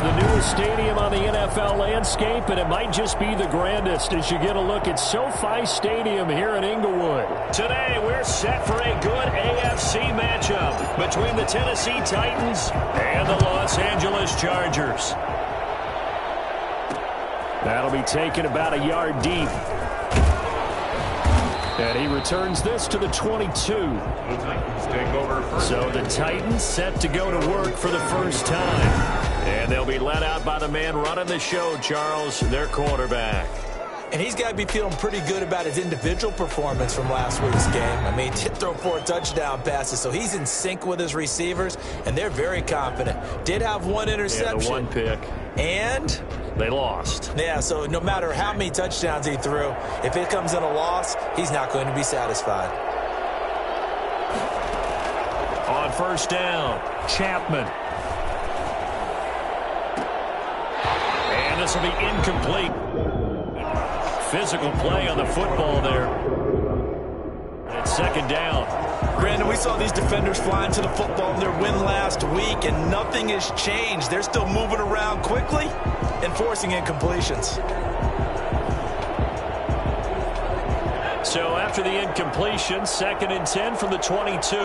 the newest stadium on the NFL landscape, and it might just be the grandest as you get a look at SoFi Stadium here in Inglewood. Today, we're set for a good AFC matchup between the Tennessee Titans and the Los Angeles Chargers. That'll be taken about a yard deep. And he returns this to the 22. So the Titans set to go to work for the first time. And they'll be led out by the man running the show, Charles, their quarterback. And he's got to be feeling pretty good about his individual performance from last week's game. I mean, he did throw 4 touchdown passes, so he's in sync with his receivers, and they're very confident. Did have 1 interception. Yeah, the 1 pick. And they lost. Yeah, so no matter how many touchdowns he threw, if it comes in a loss, he's not going to be satisfied. On first down, Chapman. And this will be incomplete. Physical play on the football there. And it's second down. Brandon, we saw these defenders flying to the football in their win last week, and nothing has changed. They're still moving around quickly and forcing incompletions. So after the incompletion, 2nd and 10 from the 22.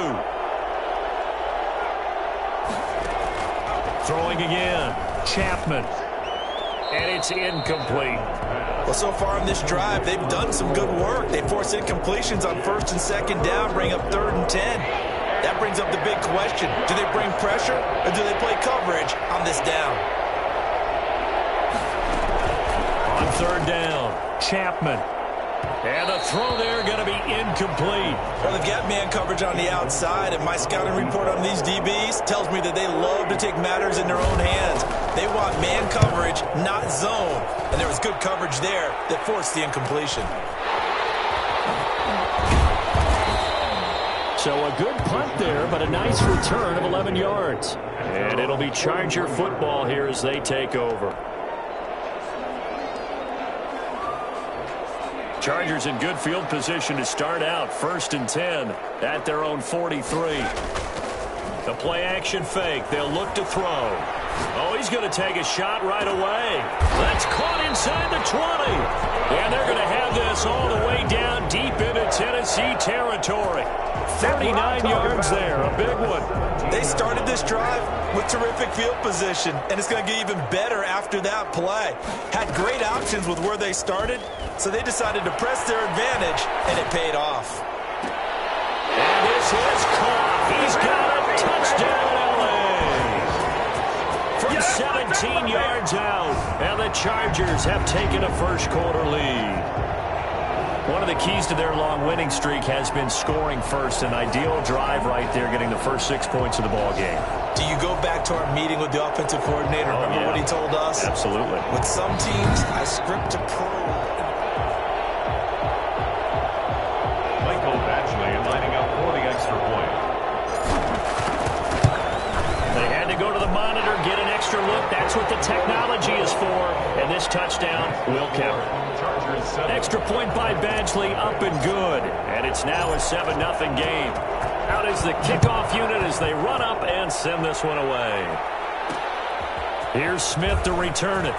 Throwing again, Chapman. And it's incomplete. Well, so far in this drive, they've done some good work. They force incompletions on 1st and 2nd down, bring up 3rd and 10. That brings up the big question. Do they bring pressure or do they play coverage on this down? On 3rd down, Chapman. And the throw there going to be incomplete. Well, they've got man coverage on the outside, and my scouting report on these DBs tells me that they love to take matters in their own hands. They want man coverage, not zone. And there was good coverage there that forced the incompletion. So a good punt there, but a nice return of 11 yards. And it'll be Charger football here as they take over. Chargers in good field position to start out. 1st and 10 at their own 43. The play action fake. They'll look to throw. Oh, he's going to take a shot right away. That's caught inside the 20. And they're going to have this all the way down deep into Tennessee territory. 39 yards there, a big one. They started this drive with terrific field position, and it's going to get even better after that play. Had great options with where they started, so they decided to press their advantage, and it paid off. And this is caught. He's got a touchdown, LA. From 17 yards out, and the Chargers have taken a first-quarter lead. One of the keys to their long winning streak has been scoring first. An ideal drive right there, getting the first 6 points of the ball game. Do you go back to our meeting with the offensive coordinator? Remember what he told us? Absolutely. With some teams, I script to pro. Michael Batchley lining up for the extra point. They had to go to the monitor, get an extra look. That's what the technology is for. And this touchdown will count. Extra point by Badgley, up and good. And it's now a 7-0 game. Out is the kickoff unit as they run up and send this one away. Here's Smith to return it.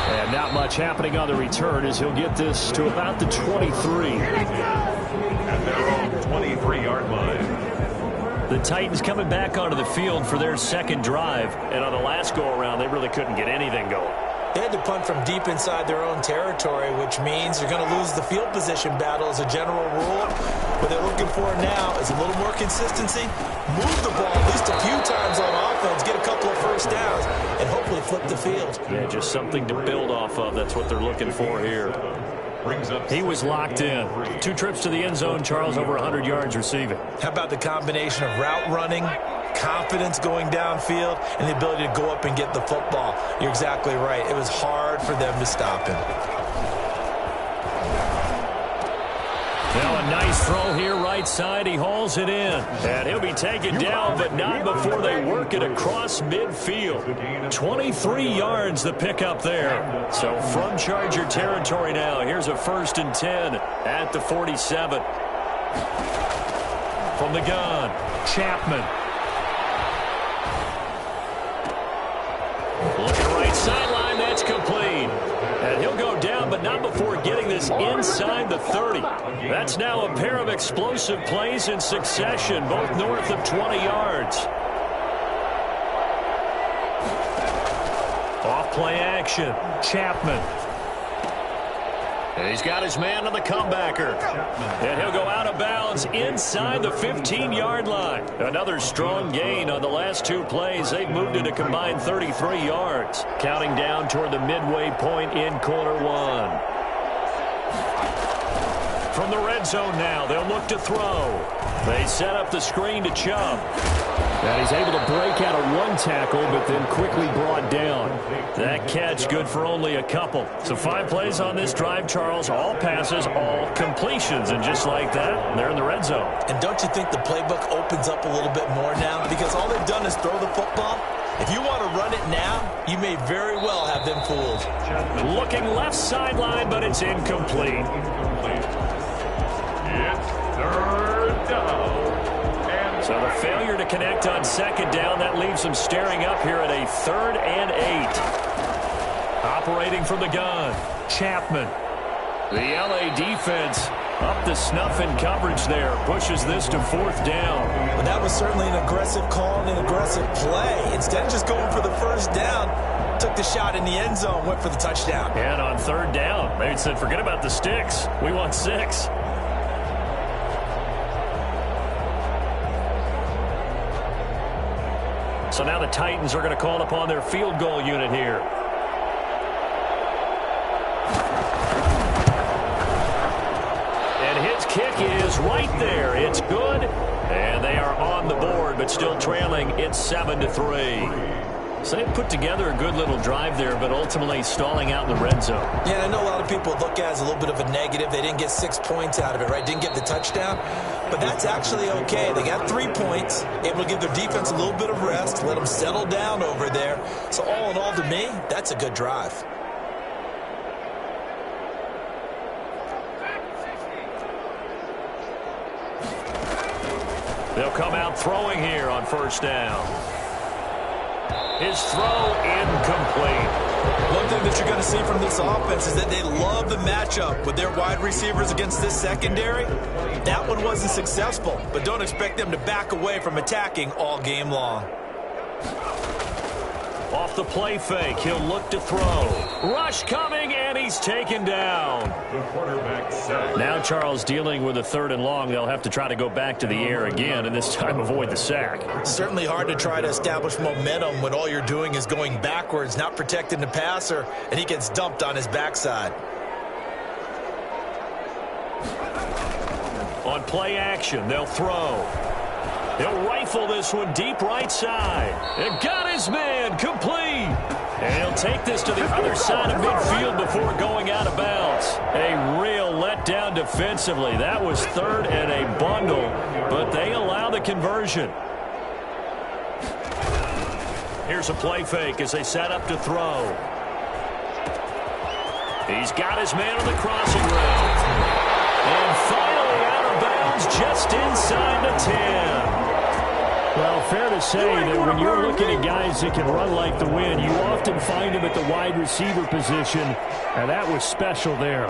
And not much happening on the return as he'll get this to about the 23. At their own 23-yard line. The Titans coming back onto the field for their second drive. And on the last go-around, they really couldn't get anything going. They had to punt from deep inside their own territory, which means they're going to lose the field position battle as a general rule. What they're looking for now is a little more consistency, move the ball at least a few times on offense, get a couple of first downs, and hopefully flip the field. Yeah, just something to build off of. That's what they're looking for here. He was locked in. 2 trips to the end zone, Charles, over 100 yards receiving. How about the combination of route running, confidence going downfield, and the ability to go up and get the football? You're exactly right. It was hard for them to stop him. Now a nice throw here right side. He hauls it in. And he'll be taken down, but not before they work it across midfield. 23 yards the pickup there. So from Charger territory now, here's a 1st and 10 at the 47. From the gun, Chapman. right sideline. That's complete. And he'll go down, but not before getting this inside the 30. That's now a pair of explosive plays in succession, both north of 20 yards. Off play action. Chapman. And he's got his man on the comebacker. And he'll go out of bounds inside the 15-yard line. Another strong gain on the last two plays. They've moved it a combined 33 yards. Counting down toward the midway point in quarter one. From the red zone now, they'll look to throw. They set up the screen to Chubb. And he's able to break out of one tackle, but then quickly brought down. That catch good for only a couple. So 5 plays on this drive, Charles. All passes, all completions. And just like that, they're in the red zone. And don't you think the playbook opens up a little bit more now? Because all they've done is throw the football. If you want to run it now, you may very well have them fooled. Looking left sideline, but it's incomplete. It's third down. So the failure to connect on second down, that leaves them staring up here at a 3rd and 8. Operating from the gun, Chapman. The LA defense up to snuff in coverage there. Pushes this to 4th down. But that was certainly an aggressive call and an aggressive play. Instead of just going for the first down, took the shot in the end zone, went for the touchdown. And on 3rd down, they said, forget about the sticks. We want 6. So now the Titans are going to call upon their field goal unit here. And his kick is right there. It's good. And they are on the board, but still trailing. It's 7-3. So they put together a good little drive there, but ultimately stalling out in the red zone. Yeah, I know a lot of people look at it as a little bit of a negative. They didn't get 6 points out of it, right? Didn't get the touchdown. But that's actually okay. They got 3 points, able to give their defense a little bit of rest, let them settle down over there. So all in all, to me, that's a good drive. They'll come out throwing here on 1st down. His throw incomplete. One thing that you're going to see from this offense is that they love the matchup with their wide receivers against this secondary. That one wasn't successful, but don't expect them to back away from attacking all game long. Off the play fake, he'll look to throw. Rush coming, and he's taken down. The quarterback sack. Now Charles dealing with a 3rd and long. They'll have to try to go back to the air again, and this time avoid the sack. Certainly hard to try to establish momentum when all you're doing is going backwards, not protecting the passer, and he gets dumped on his backside. On play action, they'll throw. He'll rifle this one deep right side. And got his man complete. And he'll take this to the other side of midfield before going out of bounds. A real letdown defensively. That was 3rd and a bundle, but they allow the conversion. Here's a play fake as they set up to throw. He's got his man on the crossing route. And finally out of bounds just inside the 10. Well, fair to say that when you're looking at guys that can run like the wind, you often find them at the wide receiver position, and that was special there.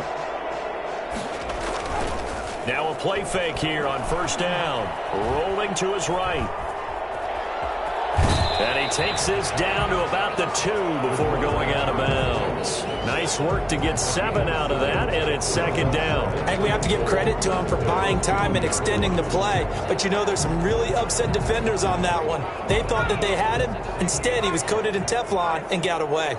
Now a play fake here on 1st down. Rolling to his right. And he takes this down to about the 2 before going out of bounds. Nice work to get 7 out of that, and it's 2nd down. I think we have to give credit to him for buying time and extending the play. But, you know, there's some really upset defenders on that one. They thought that they had him. Instead, he was coated in Teflon and got away.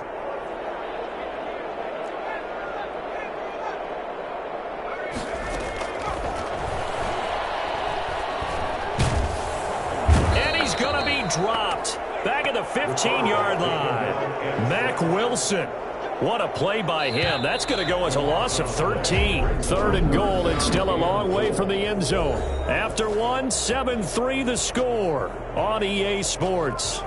And he's going to be dropped. Back at the 15-yard line. Mack Wilson. What a play by him. That's going to go as a loss of 13. 3rd and goal, and still a long way from the end zone. After 1, 7-3 the score on EA Sports.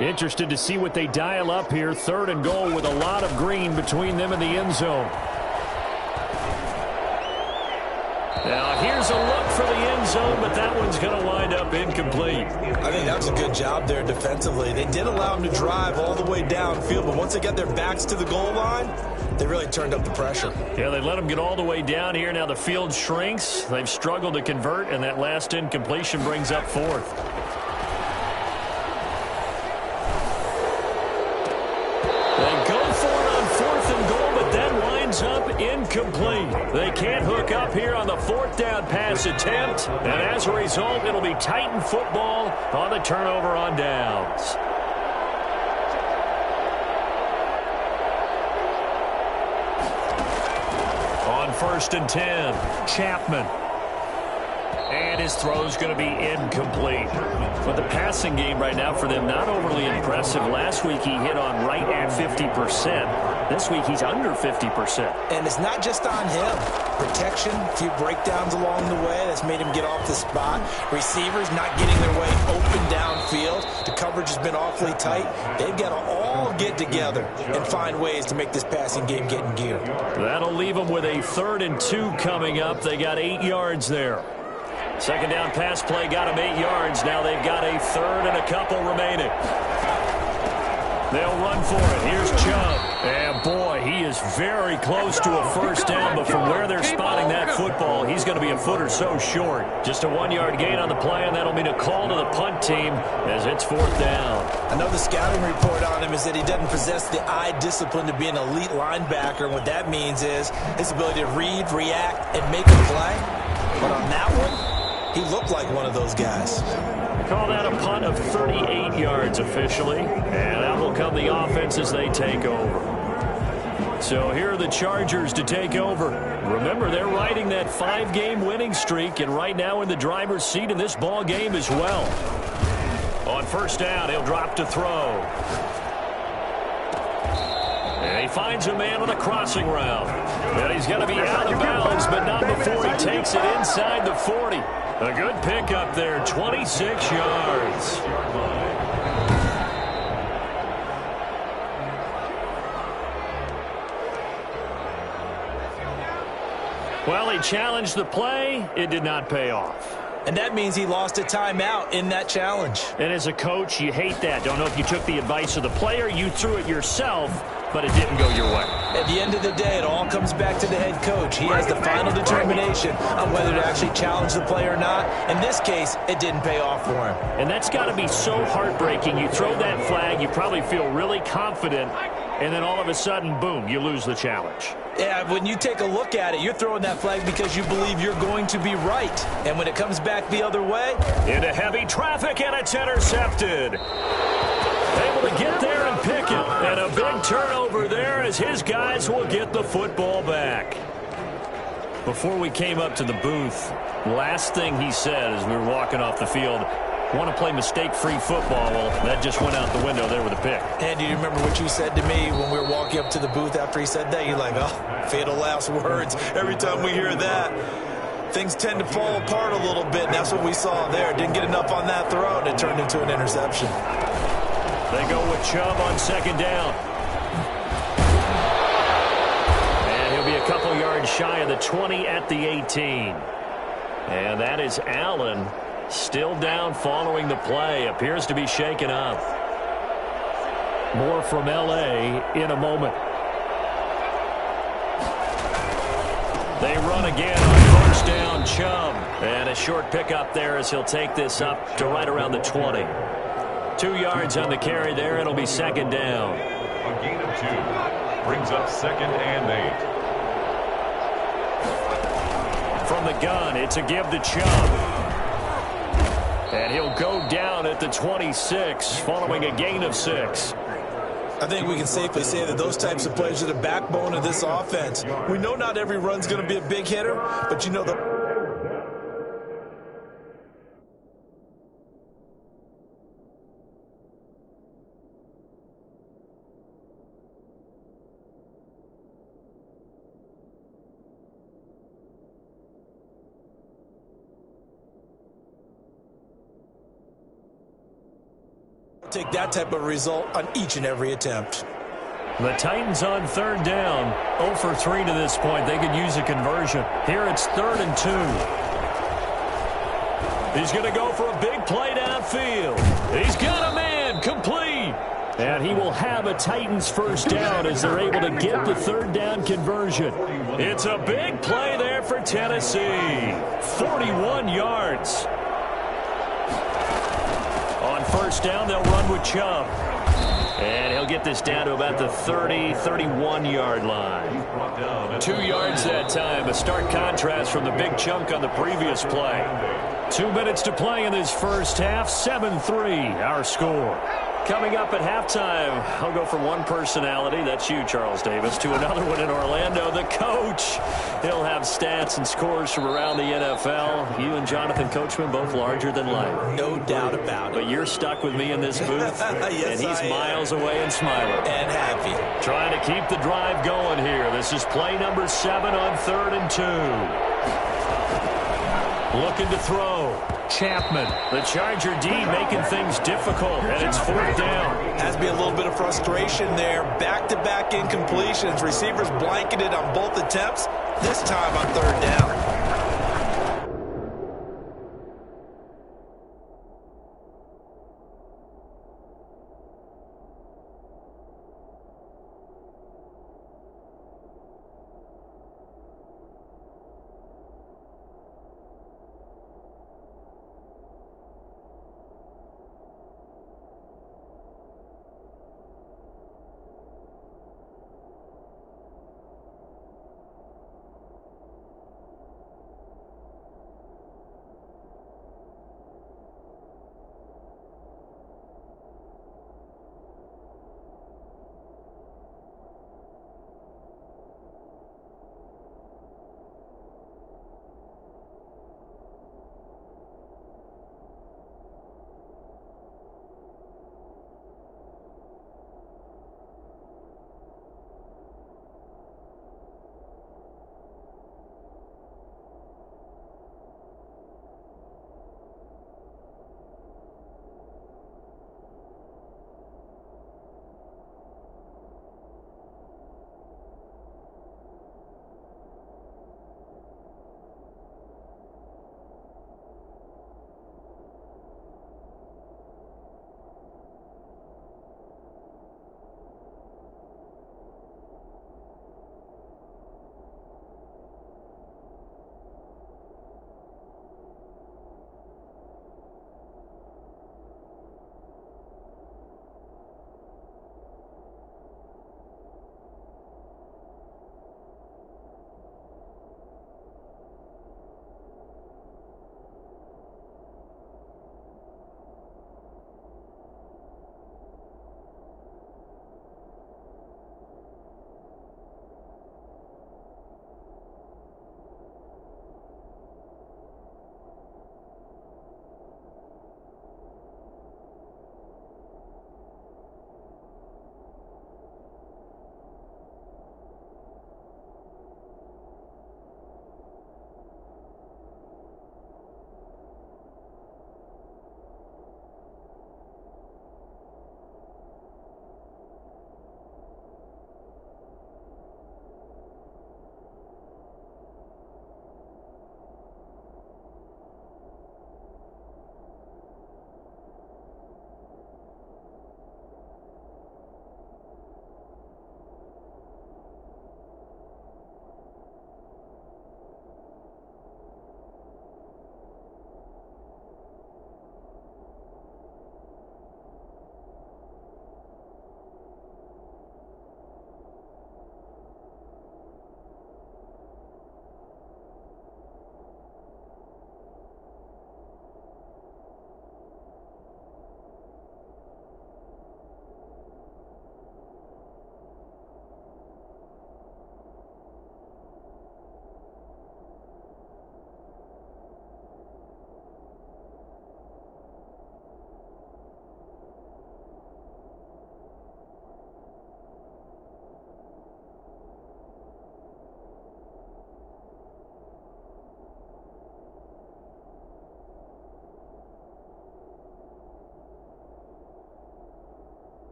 Interested to see what they dial up here. 3rd and goal with a lot of green between them and the end zone. Now here's a look for the end zone, but that one's going to wind up incomplete. I think that was a good job there defensively. They did allow them to drive all the way downfield, but once they got their backs to the goal line, they really turned up the pressure. Yeah, they let them get all the way down here. Now the field shrinks. They've struggled to convert, and that last incompletion brings up fourth. Incomplete. They can't hook up here on the fourth down pass attempt, and as a result, it'll be Titan football on the turnover on downs. On 1st and 10, Chapman. And his throw's going to be incomplete. But the passing game right now for them, not overly impressive. Last week he hit on right at 50%. This week he's under 50%. And it's not just on him. Protection, a few breakdowns along the way that's made him get off the spot. Receivers not getting their way open downfield. The coverage has been awfully tight. They've got to all get together and find ways to make this passing game get in gear. That'll leave them with a 3rd and 2 coming up. They got 8 yards there. Second down pass play got them 8 yards. Now they've got a 3rd and a couple remaining. They'll run for it. Here's Chubb. And boy, he is very close to a first down, but from where they're spotting that football, he's going to be a foot or so short. Just a 1-yard gain on the play, and that'll mean a call to the punt team as it's 4th down. Another scouting report on him is that he doesn't possess the eye discipline to be an elite linebacker. And what that means is his ability to read, react, and make a play. But on that one, he looked like one of those guys. Call that a punt of 38 yards officially. And that will come the offense as they take over. So here are the Chargers to take over. Remember, they're riding that 5-game winning streak, and right now in the driver's seat in this ball game as well. On 1st down, he'll drop to throw. And he finds a man with a crossing route. And he's going to be out of bounds, but not before he takes it inside the 40. A good pickup there, 26 yards. Well, he challenged the play. It did not pay off. And that means he lost a timeout in that challenge. And as a coach, you hate that. Don't know if you took the advice of the player, you threw it yourself, but it didn't go your way. At the end of the day, it all comes back to the head coach. He has the final determination on whether to actually challenge the play or not. In this case, it didn't pay off for him. And that's got to be so heartbreaking. You throw that flag, you probably feel really confident, and then all of a sudden, boom, you lose the challenge. Yeah, when you take a look at it, you're throwing that flag because you believe you're going to be right. And when it comes back the other way... into heavy traffic, and it's intercepted. Able to get there and pick it. And a big turnover there as his guys will get the football back. Before we came up to the booth, last thing he said as we were walking off the field, want to play mistake-free football. Well, that just went out the window there with a pick. And do you remember what you said to me when we were walking up to the booth after he said that? You're like, oh, fatal last words. Every time we hear that, things tend to fall apart a little bit, and that's what we saw there. Didn't get enough on that throw, and it turned into an interception. They go with Chubb on 2nd down. And he'll be a couple yards shy of the 20 at the 18. And that is Allen. Still down following the play. Appears to be shaken up. More from L.A. in a moment. They run again on 1st down, Chubb. And a short pickup there as he'll take this up to right around the 20. 2 yards on the carry there. It'll be 2nd down. A gain of 2. Brings up 2nd and 8. From the gun, it's a give to Chubb. And he'll go down at the 26 following a gain of 6. I think we can safely say that those types of plays are the backbone of this offense. We know not every run's going to be a big hitter, but you know the... take that type of result on each and every attempt. The Titans on 3rd down. 0 for 3 to this point. They could use a conversion. Here it's 3rd and 2. He's going to go for a big play downfield. He's got a man, complete. And he will have a Titans first down as they're able to get the third down conversion. It's a big play there for Tennessee. 41 yards. On first down, they'll run with Chubb. And he'll get this down to about the 30, 31-yard line. 2 yards that time. A stark contrast from the big chunk on the previous play. 2 minutes to play in this first half. 7-3, our score. Coming up at halftime, I'll go from one personality, that's you, Charles Davis, to another one in Orlando, the coach. He'll have stats and scores from around the NFL. You and Jonathan Coachman, both larger than life. No doubt about it. But you're stuck with me in this booth, yes, and he's miles away and smiling. And happy. Trying to keep the drive going here. This is play number 7 on 3rd and 2. Looking to throw. Chapman, the Charger D, making things difficult, and it's 4th down. Has to be a little bit of frustration there. Back-to-back incompletions. Receivers blanketed on both attempts. This time on 3rd down.